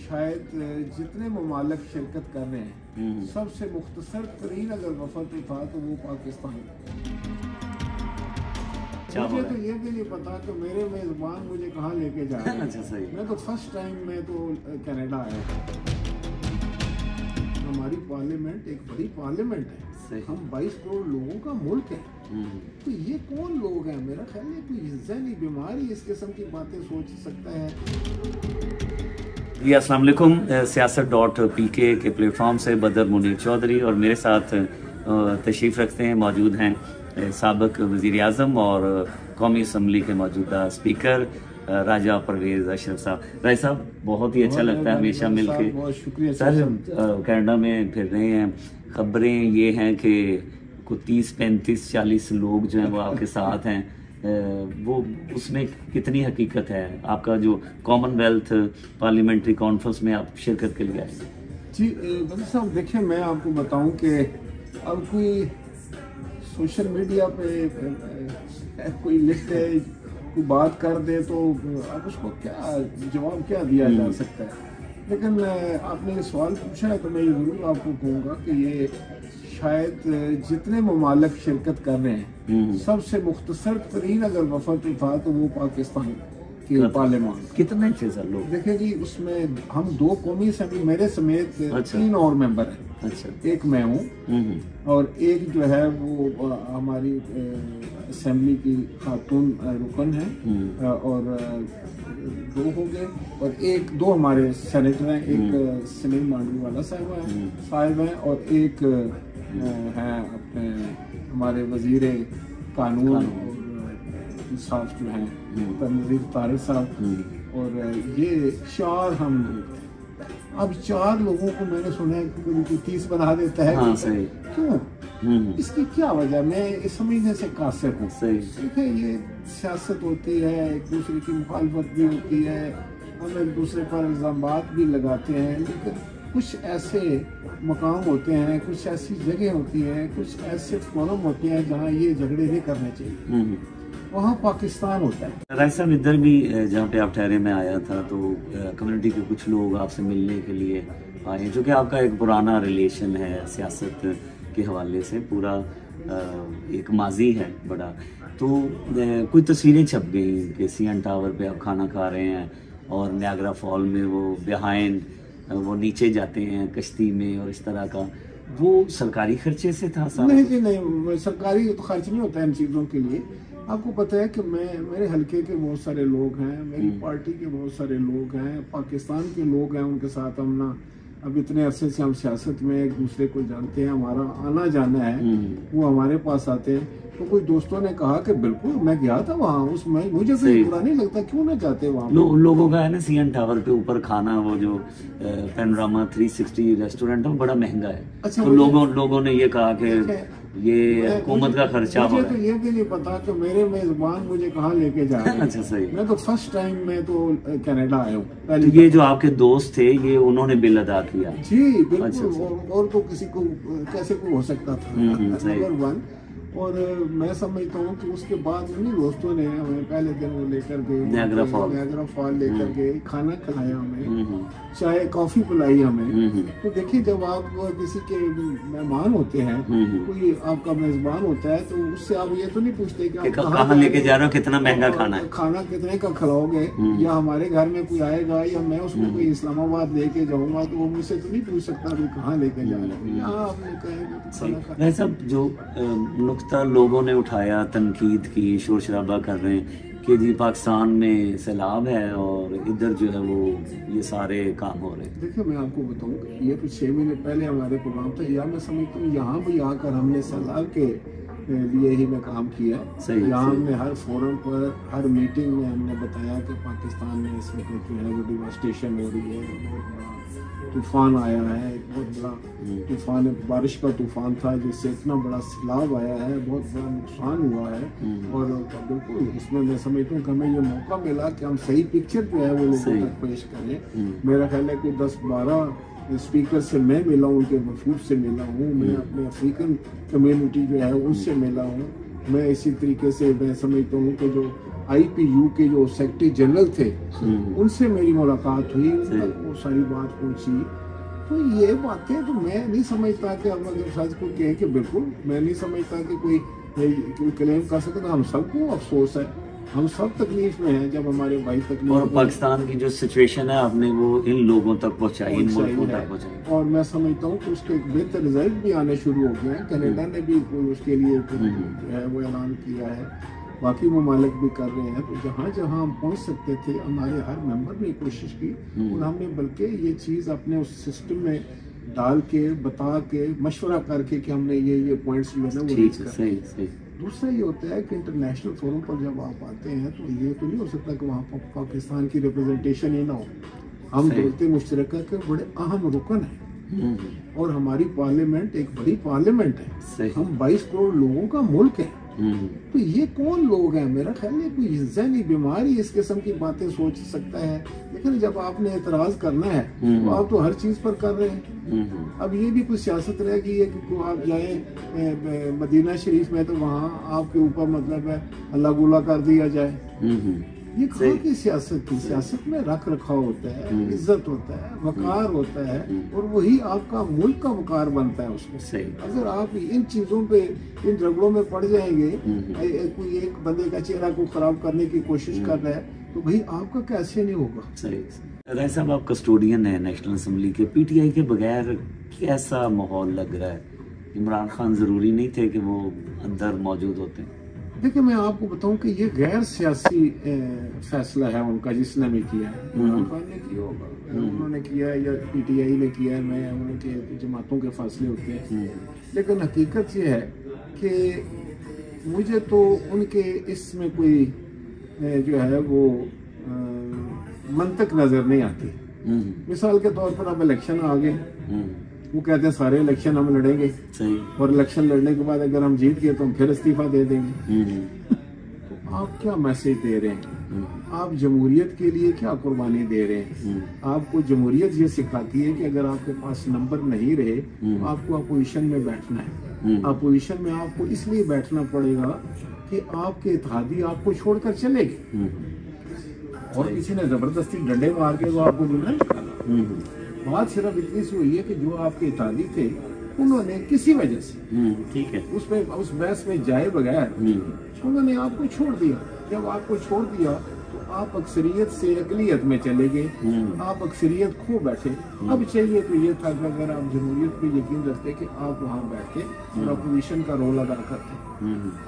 शायद जितने ममालिक शिरकत कर रहे हैं सबसे मुख्तसर तरीन अगर वफद था तो वो पाकिस्तान। मुझे तो ये भी नहीं पता कि मेरे मेज़बान मुझे कहाँ लेके जा रहे हैं। अच्छा, सही। मैं तो फर्स्ट टाइम मैं तो कनाडा आया था। हमारी पार्लियामेंट एक बड़ी पार्लियामेंट है, हम 22 करोड़ लोगों का मुल्क है। तो ये कौन लोग हैं? मेरा ख्याल है कोई ज़हनी बीमारी इस किस्म की बातें सोच सकता है। जी अस्सलाम वालेकुम। siyaasat.pk के प्लेटफॉर्म से बदर मुनीर चौधरी और मेरे साथ तशरीफ़ रखते हैं, मौजूद हैं साबिक़ वज़ीर आज़म और कौमी असम्बली के मौजूदा स्पीकर राजा परवेज़ अशरफ साहब। राय साहब, बहुत ही अच्छा लगता है हमेशा मिल के। बहुत शुक्रिया सर, कनाडा में फिर रहे हैं, खबरें ये हैं कि कुछ 30, 35, 40 लोग जो हैं वो आपके साथ हैं, वो उसमें कितनी हकीकत है? आपका जो कॉमनवेल्थ पार्लियामेंट्री कॉन्फ्रेंस में आप शिरकत के लिए आए? जी वज़ीर साहब, देखिए मैं आपको बताऊं कि अब कोई सोशल मीडिया पे कोई लिखते कोई बात कर दे तो अब उसको क्या जवाब क्या दिया जा सकता है। लेकिन आपने ये सवाल पूछा है तो मैं ये ज़रूर आपको कहूँगा कि ये शायद जितने ममालिक शिरकत कर रहे हैं सबसे मुख्तसर तरीन अगर वफद था तो वो पाकिस्तान के पार्लियामान। कितने थे सर लोग? देखिए जी, उसमें हम 2 कौमी असम्बली मेरे समेत 3 और मेंबर हैं। अच्छा। एक मैं हूँ और एक जो है वो हमारी असेंबली की खातून रुकन है और 2 हो गए और 2 हमारे सेनेटर हैं, एक सलीम मांडवी वाला साहब हैं और एक हैं अपने हमारे वजीर कानून और इंसाफ जो हैं तनवीर तारिक साहब। और ये 4 हम अब 4 लोगों को मैंने सुना है कि कभी 30 बना देता है। हाँ, सही। क्यों? इसकी क्या वजह? मैं इस समझने से कासिर हूँ। देखिए, ये सियासत होती है, एक दूसरे की मुखालफत भी होती है, हम एक दूसरे पर इल्ज़ामात भी लगाते हैं, लेकिन कुछ ऐसे मकाम होते हैं, कुछ ऐसी जगह होती हैं, कुछ ऐसे फोरम होते हैं जहाँ ये झगड़े नहीं करने चाहिए। वहाँ पाकिस्तान होता है। राय साहब, इधर भी जहाँ पे आप ठहरे में आया था तो कम्युनिटी के कुछ लोग आपसे मिलने के लिए आए, जो कि आपका एक पुराना रिलेशन है सियासत के हवाले से, पूरा एक माजी है बड़ा। तो कुछ तस्वीरें छप गई कि CN टावर पे आप खाना खा रहे हैं और नियाग्रा फॉल में वो बिहाइंड वो नीचे जाते हैं कश्ती में, और इस तरह का वो सरकारी खर्चे से था सारा? नहीं जी, नहीं, सरकारी तो खर्च नहीं होता है इन चीज़ों के लिए। आपको पता है कि मेरे हलके के बहुत सारे लोग हैं, मेरी पार्टी के बहुत सारे लोग हैं, पाकिस्तान के लोग हैं, उनके साथ हम ना अब इतने अरसे से हम सियासत में एक दूसरे को जानते हैं, हमारा आना जाना है, वो हमारे पास आते हैं। तो कुछ दोस्तों ने कहा कि बिल्कुल मैं गया था वहाँ, उसमें मुझे कोई बुरा नहीं लगता, क्यों ना जाते वहाँ। लोगों का है ना CN टावर पे ऊपर खाना, वो जो पैनोरामा 360 रेस्टोरेंट है, बड़ा महंगा है। अच्छा, तो लोगों ने ये कहा कि ये हुकूमत का खर्चा हो रहा है। मुझे तो ये भी नहीं पता कि मेरे मेज़बान मुझे कहाँ लेके जा रहे हैं। अच्छा, सही। मैं तो फर्स्ट टाइम मैं तो कनाडा आया हूँ। तो ये जो आपके दोस्त थे, ये उन्होंने बिल अदा किया? जी बिल्कुल। अच्छा। और तो किसी को कैसे को हो सकता था, नंबर 1। और मैं समझता हूँ कि उसके बाद उन्हीं दोस्तों ने हमें पहले दिन वो लेकर गए नियाग्रा फॉल लेकर गए, खाना खिलाया हमें, चाय कॉफी पिलाई हमें। तो देखिए, जब आप किसी के मेहमान होते हैं, कोई आपका मेजबान होता है, तो उससे आप ये तो नहीं पूछते कि आप कहाँ लेके जा रहे हो, कितना महंगा खाना है, खाना कितने का खिलाओगे, या हमारे घर में कोई आएगा या मैं उसको कोई इस्लामाबाद लेके जाऊंगा तो वो मुझसे तो नहीं पूछ सकता कि कहाँ लेके जा रहे हैं। यहाँ आपने कहेंगे सब जो लोगों ने उठाया, तनकीद की, शोर शराबा कर रहे हैं कि जी पाकिस्तान में सैलाब है और इधर जो है वो ये सारे काम हो रहे हैं। देखिए, मैं आपको बताऊं, ये तो 6 महीने पहले हमारे प्रोग्राम था, या मैं समझता हूँ यहाँ भी आकर हमने सैलाब के लिए ही मैं काम किया। यहाँ हमने हर फोरम पर, हर मीटिंग में हमने बताया कि पाकिस्तान में इस वक्त जो है वो डिवास्टेशन हो रही है, बहुत बड़ा तूफान आया है, एक बहुत बड़ा तूफान, बारिश का तूफान था जिससे इतना बड़ा सैलाब आया है, बहुत बड़ा नुकसान हुआ है। और बिल्कुल इसमें मैं समझता हूँ कि हमें ये मौका मिला कि हम सही पिक्चर जो है वो लोगों तक पेश करें। मेरा ख्याल है कि 10-12 स्पीकर से मैं मिला हूँ, उनके वफूद से मिला हूँ, मैं अपने अफ्रीकन कम्युनिटी जो है उनसे मिला हूँ, मैं इसी तरीके से मैं समझता हूँ कि जो IPU के जो सेक्रेटरी जनरल थे उनसे मेरी मुलाकात हुई, वो सारी बात पूछी। तो ये बातें तो मैं नहीं समझता कि अब अगर सच को कहें कि बिल्कुल मैं नहीं समझता कि कोई क्लेम कर सकता। हम सबको अफसोस है, हम सब तकलीफ में हैं जब हमारे भाई तकलीफ। और पाकिस्तान की जो सिचुएशन है आपने वो इन लोगों तक पहुंचाई, इन मुल्कों तक पहुंचाई, और मैं समझता हूँ कि उसके एक बेहतर रिजल्ट भी आने शुरू हो गए हैं। कनाडा ने भी उसके लिए है वो ऐलान किया है, बाकी ममालिक भी कर रहे हैं। तो जहाँ जहाँ हम पहुँच सकते थे हमारे हर मेंबर ने कोशिश की, और हमने बल्कि ये चीज़ अपने उस सिस्टम में डाल के बता के मशवरा करके कि हमने ये पॉइंट्स जो है ना वो रीच कर। दूसरा ये होता है कि इंटरनेशनल फोरम पर जब आप आते हैं तो ये तो नहीं हो सकता कि वहाँ पाकिस्तान की रिप्रेजेंटेशन ही ना हो। हम दौलत मुश्तरका के बड़े अहम रुकन हैं, और हमारी पार्लियामेंट एक बड़ी पार्लियामेंट है। हम 22 करोड़ लोगों का मुल्क है। तो ये कौन लोग हैं? मेरा ख्याल है कोई ज़हनी बीमारी इस किस्म की बातें सोच सकता है। लेकिन जब आपने एतराज करना है तो आप तो हर चीज पर कर रहे हैं। अब ये भी कुछ सियासत रह गई है कि आप जाए मदीना शरीफ में तो वहाँ आपके ऊपर मतलब है अल्लाह गुला कर दिया जाए। ये कहाँ की सियासत थी? सियासत में रख रखाव होता है, इज्जत होता है, वकार होता है, और वही आपका मुल्क का वकार बनता है उसको। अगर आप इन चीजों पे, इन झगड़ों में पड़ जाएंगे, कोई एक बंदे का चेहरा को खराब करने की कोशिश कर रहा है, तो भाई आपका कैसे नहीं होगा। सही। राय साहब, आप कस्टोडियन है नेशनल असम्बली के, PTI के बगैर कैसा माहौल लग रहा है? इमरान खान जरूरी नहीं थे कि वो अंदर मौजूद होते हैं? देखिए, मैं आपको बताऊं कि ये गैर सियासी फैसला है उनका, जिसने भी किया है। इमरान खान ने किया होगा, उन्होंने किया है, या PTI ने किया है, मैं उनके जमातों के फैसले होते हैं। लेकिन हकीकत ये है कि मुझे तो उनके इसमें कोई जो है वो मंतक नजर नहीं आती। मिसाल के तौर पर अब इलेक्शन आ गए, वो कहते हैं सारे इलेक्शन हम लड़ेंगे, और इलेक्शन लड़ने के बाद अगर हम जीत गए तो हम फिर इस्तीफा दे देंगे। तो आप क्या मैसेज दे रहे हैं? आप जमहूरियत के लिए क्या कुर्बानी दे रहे हैं? आपको जमहूरियत ये सिखाती है कि अगर आपके पास नंबर नहीं रहे तो आपको अपोजिशन में बैठना है। अपोजिशन में आपको इसलिए बैठना पड़ेगा कि आपके इत्तेहादी आपको छोड़कर चले गए, और किसी ने जबरदस्ती डंडे मार के वो आपको जुड़ा निकाला। बात सिर्फ इतनी सी हुई है कि जो आपके इत्तेहादी थे उन्होंने किसी वजह से, ठीक है, उस बहस में जाए बगैर उन्होंने आपको छोड़ दिया। जब आपको छोड़ दिया तो आप अक्सरियत से अकलियत में चले गए, आप अक्सरियत खो बैठे। अब चाहिए तो ये था कि अगर आप जमहूरियत पे यकीन रखते कि आप वहाँ बैठते और अपोजिशन का रोल अदा करते।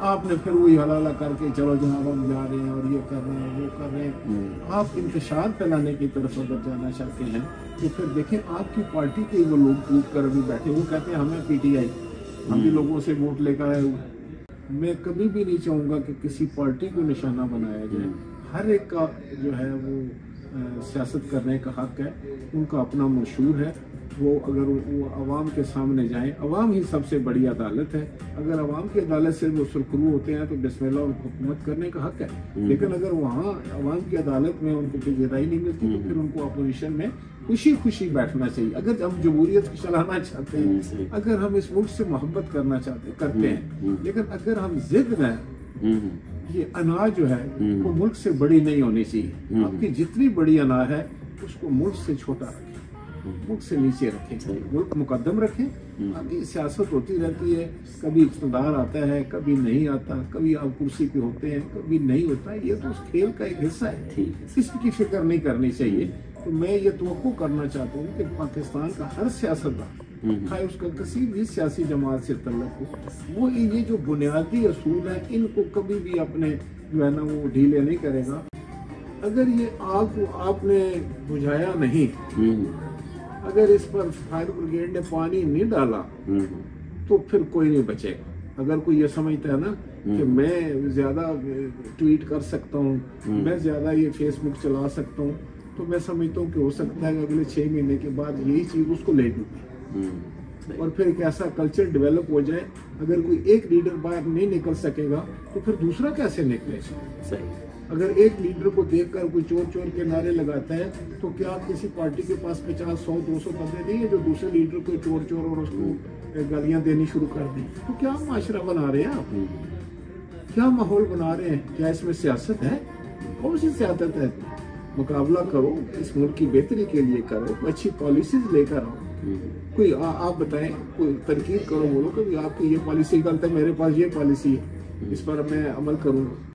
आपने फिर वही हलाला करके चलो जनाब हम जा रहे हैं और ये कर रहे हैं वो कर रहे हैं। आप इंतशार फैलाने की तरफ अगर जाना चाहते हैं तो फिर देखें आपकी पार्टी के वो लोग टूट कर अभी बैठे, वो कहते हैं हमें PTI, हम भी लोगों से वोट लेकर आए हुए। मैं कभी भी नहीं चाहूँगा कि किसी पार्टी को निशाना बनाया जाए। हर एक का जो है वो सियासत करने का हक है, उनका अपना मंशूर है। वो अगर वो अवाम के सामने जाएं, अवाम ही सबसे बड़ी अदालत है। अगर अवाम की अदालत से वो सुरखरू होते हैं तो बिस्मिल्लाह उनको हुकूमत करने का हक है। लेकिन अगर वहाँ अवाम की अदालत में उनको कोई जगह नहीं मिलती तो फिर उनको अपोजिशन में खुशी खुशी बैठना चाहिए। अगर हम जमहूरियत चलाना चाहते हैं, अगर हम इस मुल्क से मोहब्बत करना करते हैं, लेकिन अगर हम जिद में ये अना जो है वो मुल्क से बड़ी नहीं होनी चाहिए। आपकी जितनी बड़ी अना है उसको मुल्क से छोटा रखें, मुल्क से नीचे रखें, मुल्क मुकद्दम रखें। अभी सियासत होती रहती है, कभी इक़्तिदार आता है, कभी नहीं आता, कभी आप कुर्सी पे होते हैं, कभी नहीं होता। ये तो उस खेल का एक हिस्सा है, किसी की फिक्र नहीं करनी चाहिए। तो मैं ये तवक्को करना चाहता हूँ कि पाकिस्तान का हर सियासतदान, चाहे उसका किसी भी सियासी जमात से तल्लुक हो, वो ये जो बुनियादी असूल है इनको कभी भी अपने जो है ना वो ढीले नहीं करेगा। अगर ये आग को आपने बुझाया नहीं, अगर इस पर फायर ब्रिगेड ने पानी नहीं डाला तो फिर कोई नहीं बचेगा। अगर कोई ये समझता है ना कि मैं ज्यादा ट्वीट कर सकता हूँ, मैं ज्यादा ये फेसबुक चला सकता हूँ, तो मैं समझता हूँ कि हो सकता है कि अगले 6 महीने के बाद यही चीज उसको ले डूबे, और फिर एक ऐसा कल्चर डेवलप हो जाए। अगर कोई एक लीडर बाहर नहीं निकल सकेगा तो फिर दूसरा कैसे निकलेगा? अगर एक लीडर को देखकर कोई चोर चोर के नारे लगाता है तो क्या किसी पार्टी के पास 50, 100, 200 बंदे नहीं है जो दूसरे लीडर को चोर चोर और उसको गालियां देनी शुरू कर दी? तो क्या माशरा बना रहे हैं आप? क्या माहौल बना रहे हैं, क्या इसमें सियासत है? कौन सी सियासत है? मुकाबला करो, इस मुल्क की बेहतरी के लिए करो, अच्छी पॉलिसीज लेकर आओ। कोई आप बताएं, कोई तरकीब करो, बोलो कि आपकी ये पॉलिसी गलत है, मेरे पास ये पॉलिसी है, इस पर मैं अमल करूंगा।